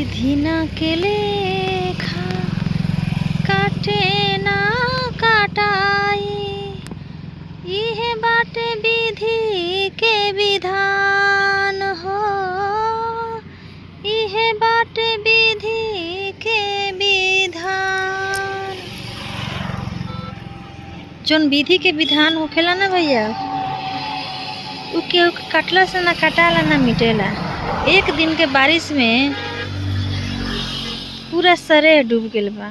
विधि ना के लेखा काटे ना काटाई, इहे बाटे विधि के विधान हो, इहे बाटे विधि के विधान। जौन विधि के विधान होखेला ना भैया, उ केहू के काटला से ना कटाला ना मिटेला। एक दिन के बारिश में पूरा सरे डूब गेल बा।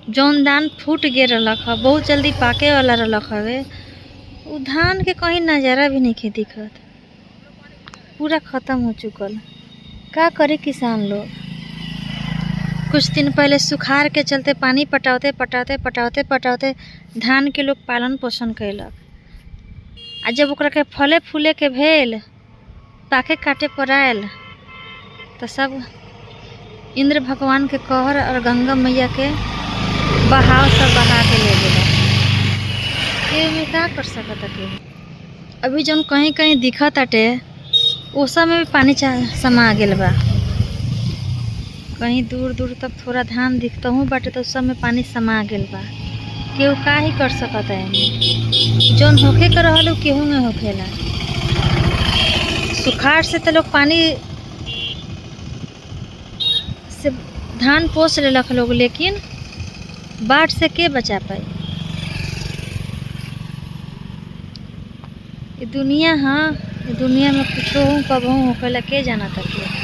जौन धान फूट गए रहलक ह, बहुत जल्दी पाके वाला रहलक हवे, उ धान के कहीं नजारा भी नहीं दिखत, पूरा खत्म हो चुकल। का करे किसान लोग? कुछ दिन पहले सुखाड़ के चलते पानी पटावते धान के लोग पालन पोषण कैलक, आ जब ओकरा के फले फूले के भेल, पाके काटे पर आयल, तो सब इंद्र भगवान के कहर और गंगा मैया के बहाव सब बहा के ले गेला। ये में का कर सकता केहू? अभी जौन कहीं कहीं दिखत आटे, ओ सब में भी पानी समा गेल बा। कहीं दूर दूर तक थोड़ा धान दिखतहू बाटे तो सब में पानी समा गेल बा। केहू का ही कर सकता है? जौन होखे के रहल उ केहू में होखेला। सुखाड़ से तो लोग पानी से धान पोस लेलक लोग, लेकिन बाढ़ से के बचा पाई? ये दुनिया हाँ, ये दुनिया में कुछ हो कब होखेला के जाना तक।